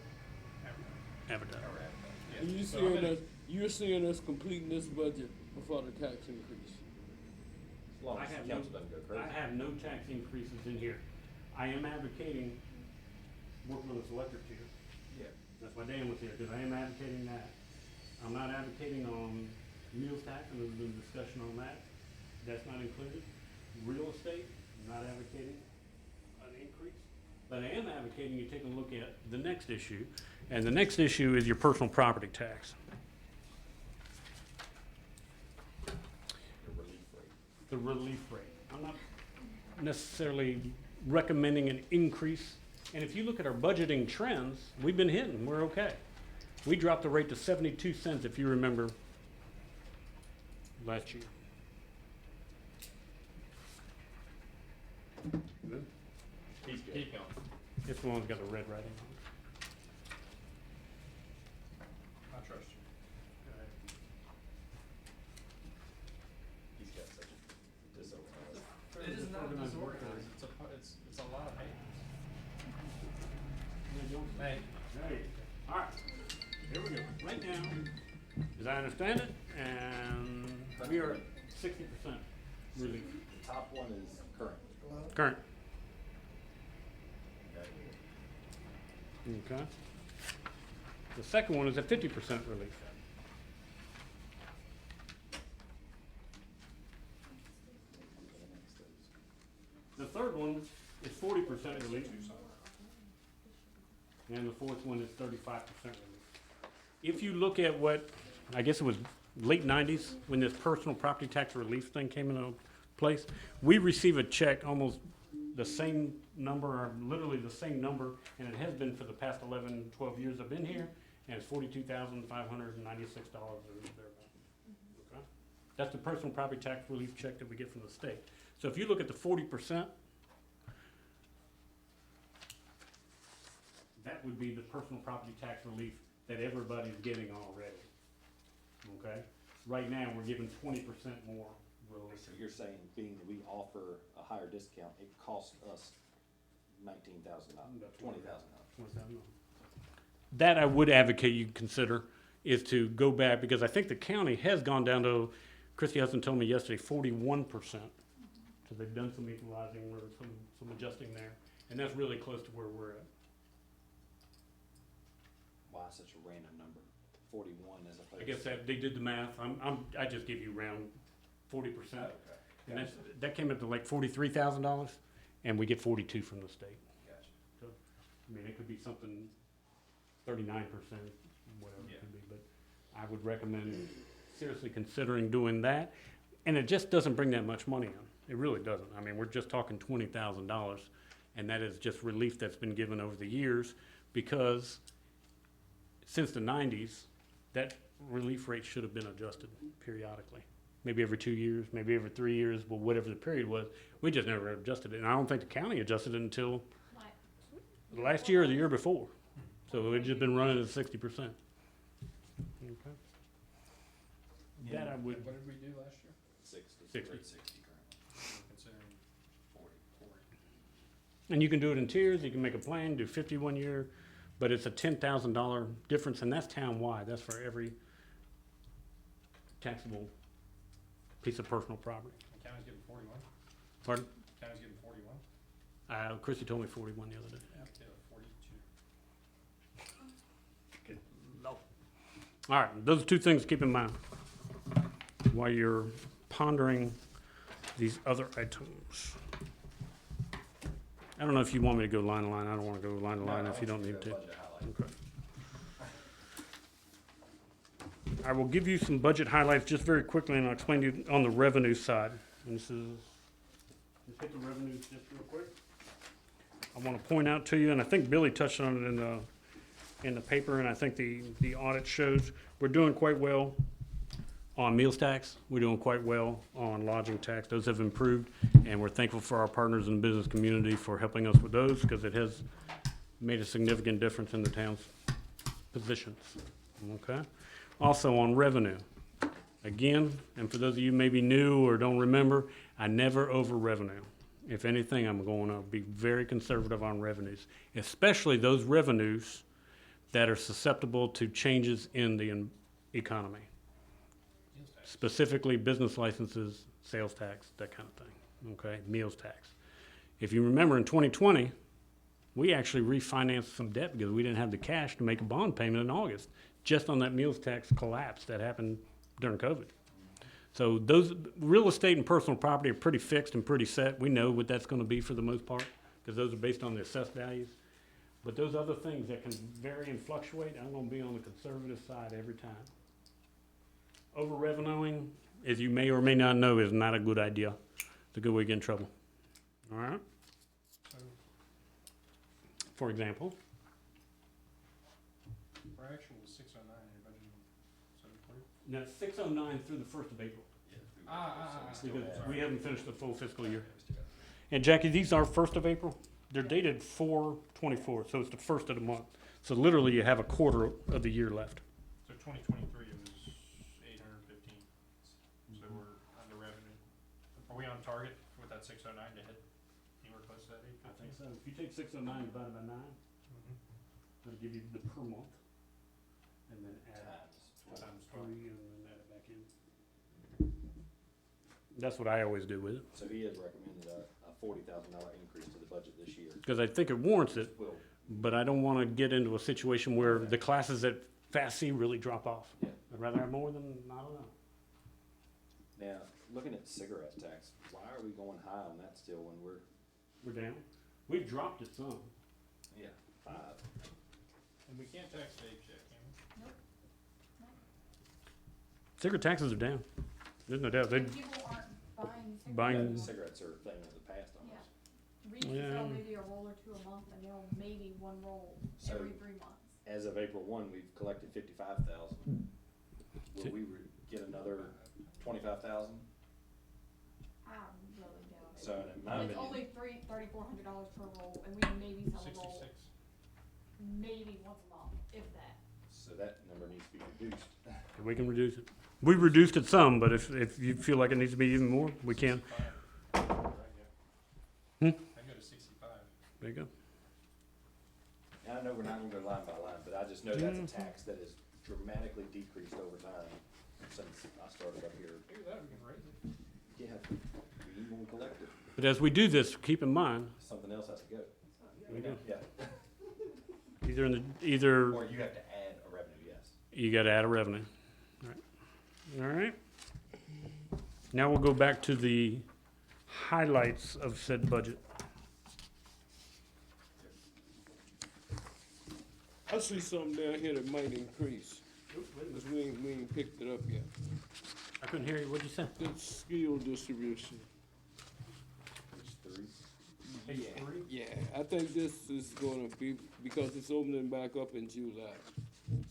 advertise. And you're seeing us completing this budget before the tax increase. As long I as the have council doesn't go crazy. I have no tax increases in here. I am advocating working on this electric tier. Yeah. That's why Dan was here, because I am advocating that. I'm not advocating on meals tax, and there's been discussion on that. That's not included. Real estate, I'm not advocating an increase. But I am advocating you take a look at the next issue, and the next issue is your personal property tax. The relief rate. The relief rate. I'm not necessarily recommending an increase. And if you look at our budgeting trends, we've been hitting, we're okay. We dropped the rate to 72 cents, if you remember, last year. Good? Keep going. This one's got the red writing on I trust you. it. He's got such a disorganized. It is not Disorganized work. disorganized, it's a lot of maintenance. Hey. There you go. All right, here we go. Right now, as I understand it, and we are at 60% relief. The top one is current. Current. Okay. Okay. The second one is at 50% relief. The third one is 40% relief. And the fourth one is 35% relief. If you look at what, I guess it was late 90s, when this personal property tax relief thing came into place, we receive a check almost the same number, or literally the same number, and it has been for the past 11, 12 years I've been here, and it's $42,596 or thereabout. Okay? That's the personal property tax relief check that we get from the state. So if you look at the 40%, that would be the personal property tax relief that everybody's getting already. Okay? Right now, we're giving 20% more relief. So you're saying, being that we offer a higher discount, it costs us $19,000, $20,000. That I would advocate you consider is to go back, because I think the county has gone down to, Christy Hudson told me yesterday, 41%. So they've done some equalizing or some adjusting there, and that's really close to where we're at. Why such a random number? 41 as opposed I guess that, they did the math, I just give you round 40%. Okay. And that came up to like $43,000, and we get 42 from the state. Gotcha. So, I mean, it could be something 39%, whatever it could be, but I would recommend seriously considering doing that. And it just doesn't bring that much money in. It really doesn't. I mean, we're just talking $20,000, and that is just relief that's been given over the years, because since the 90s, that relief rate should have been adjusted periodically. Maybe every 2 years, maybe every 3 years, well, whatever the period was, we just never adjusted it. And I don't think the county adjusted it until the last year or the year before. So it's just been running at 60%. Okay. That I would, What did we do last year? 60. 60. We're at 60 currently. We're considering 40. and you can do it in tiers, you can make a plan, do 51 year, but it's a $10,000 difference, and that's town-wide. That's for every taxable piece of personal property. The county's giving 41? Pardon? County's giving 41? Chrissy told me 41 the other day. Yeah, 42. All right, those are two things to keep in mind while you're pondering these other items. I don't know if you want me to go line to line. I don't want to go line to line if you don't need to. Okay. I will give you some budget highlights just very quickly, and I'll explain to you on the revenue side. And this is, let's hit the revenues just real quick. I want to point out to you, and I think Billy touched on it in the paper, and I think the audit shows we're doing quite well on meals tax. We're doing quite well on lodging tax. Those have improved, and we're thankful for our partners in the business community for helping us with those, because it has made a significant difference in the town's positions. Okay? Also on revenue. Again, and for those of you maybe new or don't remember, I never over revenue. If anything, I'm going to be very conservative on revenues, especially those revenues that are susceptible to changes in the economy. Specifically business licenses, sales tax, that kind of thing, okay? Meals tax. If you remember in 2020, we actually refinanced some debt because we didn't have the cash to make a bond payment in August, just on that meals tax collapse that happened during COVID. So those, real estate and personal property are pretty fixed and pretty set. We know what that's gonna be for the most part, because those are based on the assessed values. But those other things that can vary and fluctuate, I'm gonna be on the conservative side every time. Over revenuing, as you may or may not know, is not a good idea. It's a good way to get in trouble. All right? So, For example, our actual was 609, your budget was 740? now 609 through the 1st of April, because we haven't finished the full fiscal year. And Jackie, these are 1st of April? They're dated 4/24, so it's the 1st of the month. So literally you have a quarter of the year left. So 2023, it was 815. So we're under revenue. Are we on target with that 609 to hit anywhere close to that 815? I think so. If you take 609 divided by 9, it'll give you the per month. And then add times 3 and then add it back in. That's what I always do with it, So he has recommended a $40,000 increase to the budget this year. because I think it warrants it, Well, but I don't want to get into a situation where the classes at Fast C really drop off. Yeah. I'd rather have more than, I don't know. now, looking at cigarette tax, why are we going high on that still when We're down. We've dropped it some. 5? And we can't tax vape yet, can we? Cigarette taxes are down. There's no doubt. They, People aren't buying Buying- Cigarettes are a thing of the past almost. Reed can Yeah. sell maybe a roll or two a month, and they'll maybe one roll So- every 3 months. As of April 1, we've collected 55,000. Will we get another 25,000? I really doubt it. So in my It's opinion, only $3,400 per roll, and we maybe sell a roll 66. maybe once a month, if that. so that number needs to be reduced. we can reduce it. We reduced it some, but if you feel like it needs to be even more, we can. 65. Hmm? I go to 65. There you go. And I know we're not gonna go line by line, but I just know that's a tax that has dramatically decreased over time since I started up here. Maybe that we can raise it. Yeah, we even collect it. But as we do this, keep in mind, Something else has to go. we do. Yeah, either or you have to add a revenue, yes. you gotta add a revenue. All right. Now we'll go back to the highlights of said budget. I see something down here that might increase, because we ain't picked it up yet. I couldn't hear you. What'd you say? It's skill distribution. Page 3. Page 3? Yeah, I think this is gonna be, because it's opening back up in July.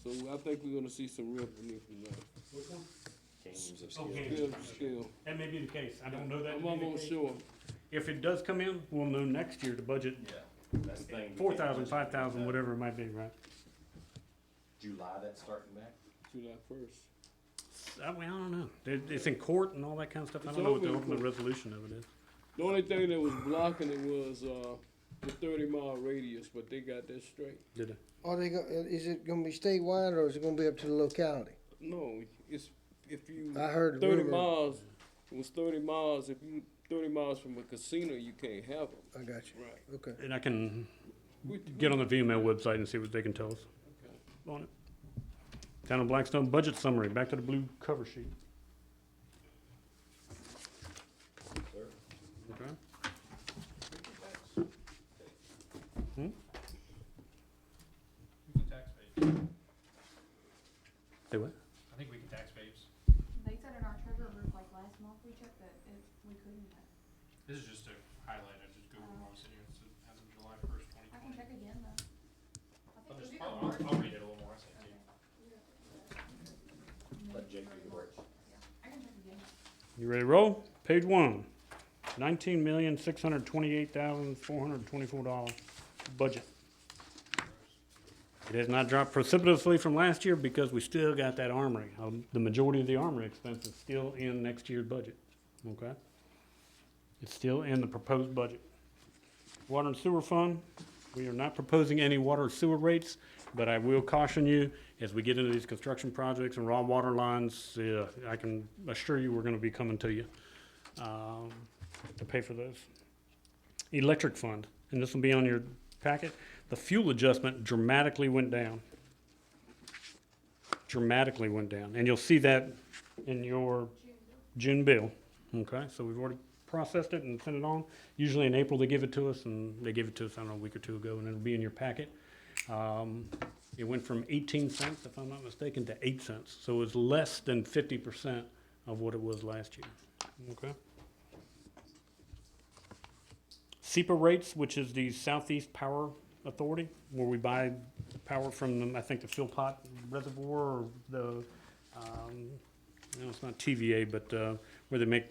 So I think we're gonna see some revenue from that. Which one? Games of Okay. skill. Still. That may be the case. I don't know that to I'm be the almost case. sure. If it does come in, we'll know next year to budget Yeah, that's the thing. 4,000, 5,000, whatever it might be, right? July, that's starting back? July 1st. I mean, I don't know. It's in court and all that kind of stuff. I It's don't know what the over in ultimate court. resolution of it is. The only thing that was blocking it was, the 30-mile radius, but they got that straight. Did it? Are they is it gonna be statewide, or is it gonna be up to the locality? No, it's, if you, I heard the 30 rumor. miles, it was 30 miles, if you 30 miles from a casino, you can't have them. I got you. Right. Okay. And I can We- get on the VML website and see what they can tell us on it. Town of Blackstone budget summary, back to the blue cover sheet. Sir? Okay. We can tax vapes. Say what? I think we can tax vapes. They said in our treasurer group, like last month, we checked that we couldn't. This is just a highlight. I just Googled while I was sitting here. It says as of July 1st, I can 2020. check again, though. I I'll think just, it was I'll, either March. I'll read it a little more. I say it to you. Let Jake do the work. I can check again. You ready to roll? Page 1, $19,628,424 budget. It has not dropped precipitously from last year because we still got that armory. The majority of the armory expense is still in next year's budget, okay? It's still in the proposed budget. Water and sewer fund, we are not proposing any water or sewer rates, but I will caution you, as we get into these construction projects and raw water lines, I can assure you we're gonna be coming to you, to pay for those. Electric fund, and this will be on your packet, the fuel adjustment dramatically went down. Dramatically went down, and you'll see that in your June bill, okay? So we've already processed it and sent it on. Usually in April, they give it to us, and they gave it to us, I don't know, a week or two ago, and it'll be in your packet. It went from 18 cents, if I'm not mistaken, to 8 cents. So it was less than 50% of what it was last year, okay? SEPA rates, which is the Southeast Power Authority, where we buy power from them, I think the Philpott Reservoir, or the, no, it's not TVA, but where they make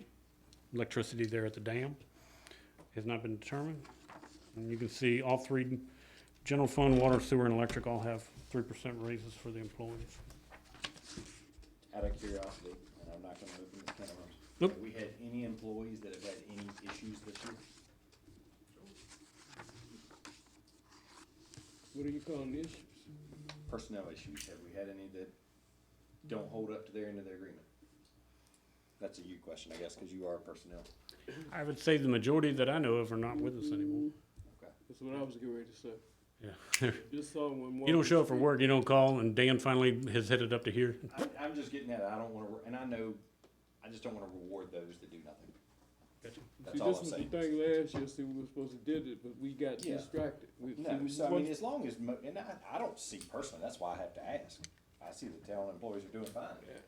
electricity there at the dam, has not been determined. And you can see all three, general fund, water, sewer, and electric, all have 3% raises for the employees. Out of curiosity, and I'm not gonna open this can of worms. Nope. Have we had any employees that have had any issues this year? What are you calling the issues? Personnel issues, have we had any that don't hold up to their end of their agreement? That's a you question, I guess, cause you are personnel. I would say the majority that I know of are not with us anymore. That's what I was getting ready to say. Yeah. Just saw when. You don't show up for work, you don't call, and Dan finally has headed up to here. I'm just getting at it, I don't wanna, and I know, I just don't wanna reward those that do nothing. That's See, all this I'm was the saying. thing last year, see, we were supposed to did it, but we got Yeah. distracted. No, so I mean, as long as, and I don't see personally, that's why I have to ask. I see the town employees are doing fine. Yeah.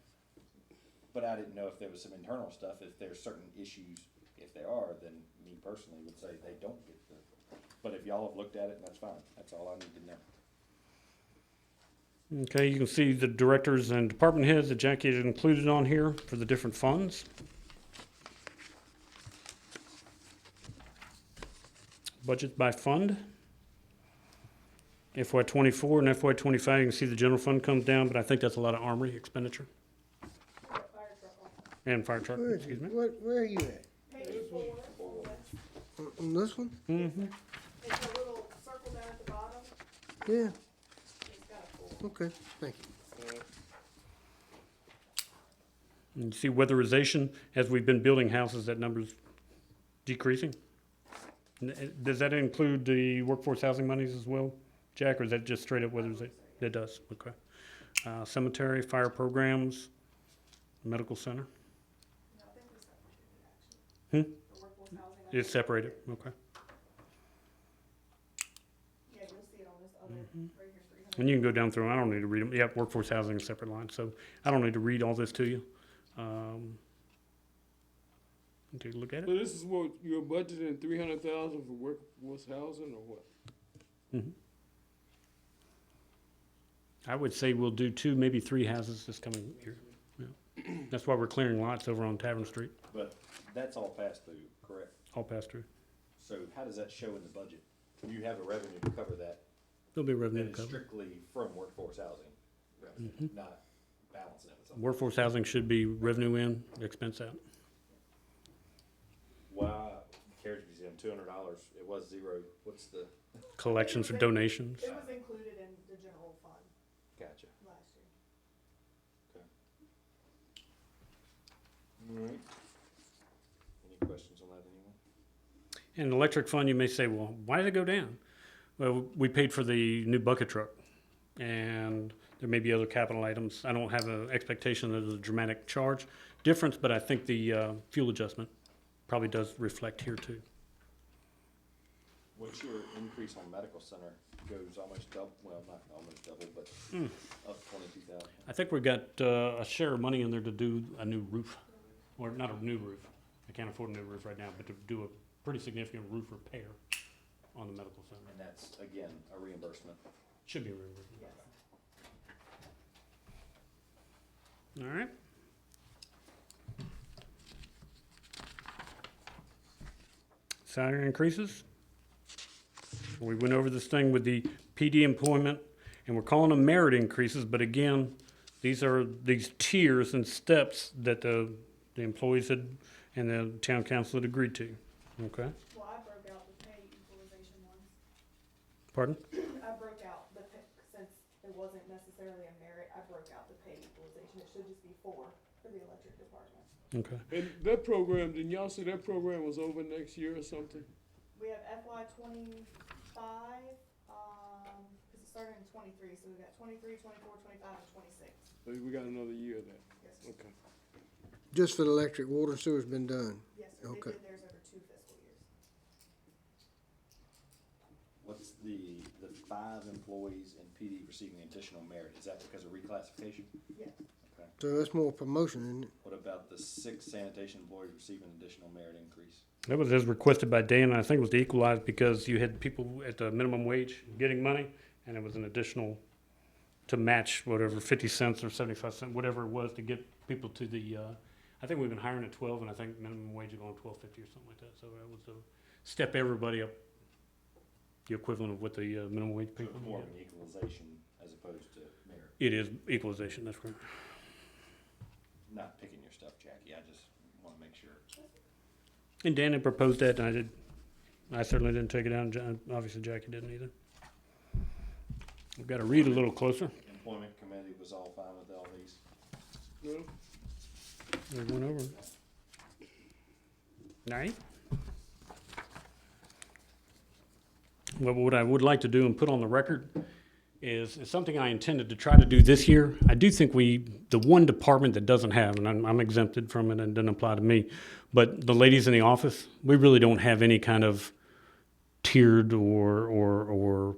But I didn't know if there was some internal stuff, if there's certain issues, if there are, then me personally would say they don't get the, but if y'all have looked at it, that's fine, that's all I need to know. Okay, you can see the directors and department heads that Jackie had included on here for the different funds. Budget by fund. FY '24 and FY '25, you can see the general fund comes down, but I think that's a lot of armory expenditure. And fire truck, Where is excuse it? me. Where are you at? Page 4 on this. On this one? Mm-hmm. It's a little circle down at the bottom. Yeah, It's got a 4. okay, thank you. And you see weatherization, as we've been building houses, that number's decreasing. Does that include the workforce housing monies as well, Jack, or is that just straight up weatherization? It does, okay. Cemetery, fire programs, medical center, No, I think we separated actually. Hmm? The workforce housing. it's separated, okay. Yeah, you'll see it on this other, right here, 300. And you can go down through them, I don't need to read them, yeah, workforce housing is a separate line, so I don't need to read all this to you. Take a look at So it. this is what, you're budgeting 300,000 for workforce housing or what? Mhm. I would say we'll do 2, maybe 3 houses this coming year. Yeah. That's why we're clearing lots over on Tavern Street, But that's all passed through, correct? all passed through. So how does that show in the budget? You have a revenue to cover that, There'll be that revenue is covered. strictly from workforce housing, revenue, not balancing it with something. Workforce housing should be revenue in, expense out. Wow, carriage museum, $200, it was zero, what's the, Collections for donations. It was included in the general fund gotcha. last year. Alright. Any questions on that, anyone? And electric fund, you may say, well, why did it go down? Well, we paid for the new bucket truck, and there may be other capital items. I don't have an expectation that there's a dramatic charge difference, but I think the fuel adjustment probably does reflect here too. What's your increase on medical center goes almost double, well, not almost double, but up 22,000? I think we got a share of money in there to do a new roof, or not a new roof. I can't afford a new roof right now, but to do a pretty significant roof repair on the medical center. And that's, again, a reimbursement. Should be a reimbursement. Yes. All right. Salary increases. We went over this thing with the PD employment, and we're calling them merit increases, but again, these are these tiers and steps that the employees had and the town council had agreed to, okay? Well, I broke out the pay equalization ones. Pardon? I broke out the pay, since it wasn't necessarily a merit, I broke out the pay equalization. It should just be 4 for the electric department. Okay. And that program, didn't y'all say that program was over next year or something? We have FY '25 started in 23, so we got 23, 24, 25, and 26. So we got another year there. Yes, Okay. Just for the electric, water and sewer's been done. yes, sir. Okay. They did theirs over 2 fiscal years. What's the 5 employees in PD receiving additional merit? Is that because of reclassification? Yes. Okay. So that's more promotion, isn't it? What about the 6 sanitation employees receiving additional merit increase? That was as requested by Dan, and I think it was to equalize because you had people at the minimum wage getting money, and it was an additional to match whatever 50 cents or 75 cents, whatever it was to get people to the, I think we've been hiring at 12, and I think minimum wage is going to 12.50 or something like that. So that was to step everybody up, the equivalent of what the minimum wage So people it's more get. of an equalization as opposed to merit. It is equalization, that's correct. Not picking your stuff, Jackie, I just wanna make sure. And Dan had proposed that, and I certainly didn't take it down, obviously Jackie didn't either. We've got to read a little closer. Employment committee was all fine with all these. Well, We went over it. All right. Well, what I would like to do and put on the record is something I intended to try to do this year. I do think the one department that doesn't have, and I'm exempted from it and it doesn't apply to me, but the ladies in the office, we really don't have any kind of tiered or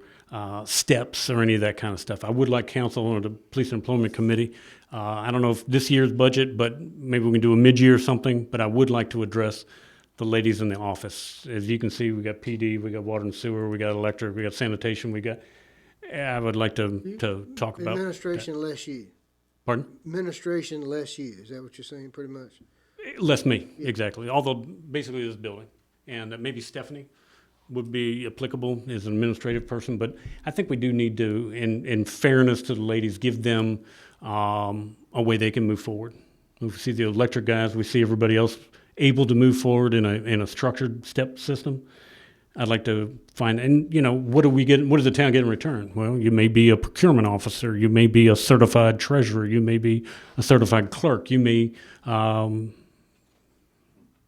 steps or any of that kind of stuff. I would like council or the Police and Employment Committee. I don't know if this year's budget, but maybe we can do a mid-year or something, but I would like to address the ladies in the office. As you can see, we got PD, we got water and sewer, we got electric, we got sanitation, I would like to talk about. Administration less you. Pardon? Administration less you. Is that what you're saying, pretty much? Less me, exactly. Although basically this building, and maybe Stephanie would be applicable as an administrative person, but I think we do need to, in fairness to the ladies, give them a way they can move forward. We see the electric guys, we see everybody else able to move forward in a structured step system. I'd like to find, and what do we get? What does the town get in return? Well, you may be a procurement officer, you may be a certified treasurer, you may be a certified clerk, you may,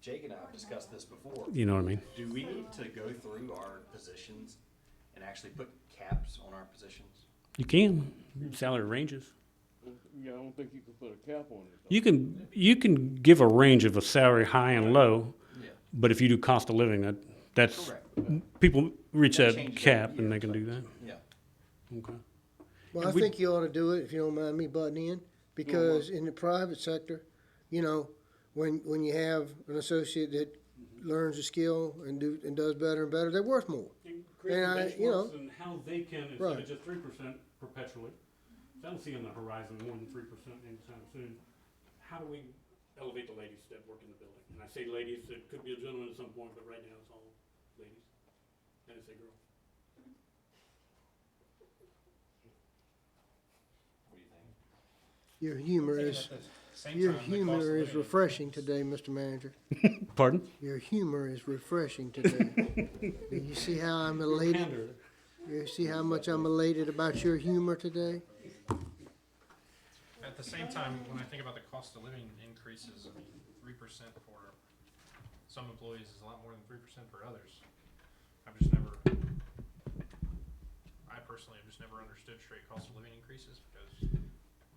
Jake and I have discussed this before. you know what I mean? Do we need to go through our positions and actually put caps on our positions? You can, salary ranges. yeah, I don't think you can put a cap on it. You can give a range of a salary high and low, Yeah. but if you do cost of living, that's, Correct. people reach That that changes cap every and year, they can do that. Yeah. Okay. Well, I think you ought to do it, if you don't mind me butting in, because in the private sector, when you have an associate that learns a skill and does better and better, they're worth more. Create And benchmarks and how they can, instead Right. of just 3% perpetually, I don't see on the horizon more than 3% anytime soon. How do we elevate the ladies that work in the building? And I say ladies, it could be a gentleman at some point, but right now it's all ladies. And it's a girl. What do you think? Your humor Thinking is, at the same your time, the cost of humor is living refreshing today, Mr. Manager. Pardon? Your humor is refreshing today. Do you see how I'm elated? You see how much I'm elated about your humor today? At the same time, when I think about the cost of living increases, 3% for some employees is a lot more than 3% for others. I personally have just never understood straight cost of living increases because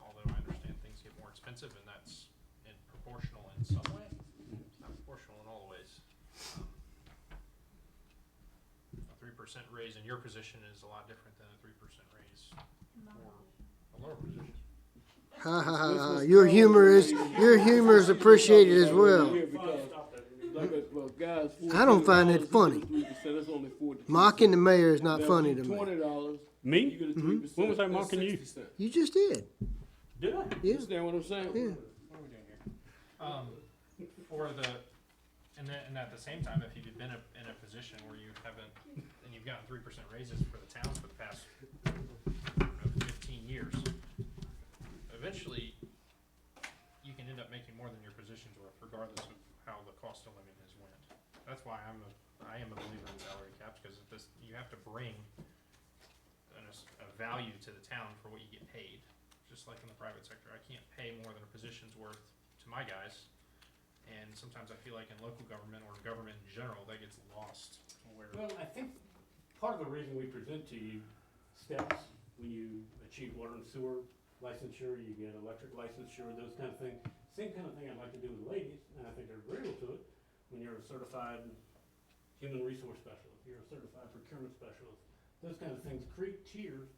although I understand things get more expensive and that's proportional in some way, it's not proportional in all ways. A 3% raise in your position is a lot different than a 3% raise for a lower position. Ha ha ha ha. Your humor is appreciated as well. Yeah, because, well, guys, I don't find that funny. 3%, that's only 40. Mocking the mayor is not Now, funny if to you me. $20, Me? you get a 3%. When was I that's mocking you? 60 cents. You just did. Did I? Yeah, Understand what I'm saying? yeah. What are we doing here? For the, and at the same time, if you've been in a position where you haven't, and you've gotten 3% raises for the towns for the past, 15 years, eventually, you can end up making more than your position's worth, regardless of how the cost of living has went. That's why I am a believer in salary caps, because you have to bring a value to the town for what you get paid. Just like in the private sector, I can't pay more than a position's worth to my guys. And sometimes I feel like in local government or government in general, that gets lost. Where Well, I think part of the reason we present to you steps when you achieve water and sewer licensure, you get electric licensure, those kind of things. Same kind of thing I'd like to do with ladies, and I think they're agreeable to it, when you're a certified human resource specialist, you're a certified procurement specialist, those kind of things create tiers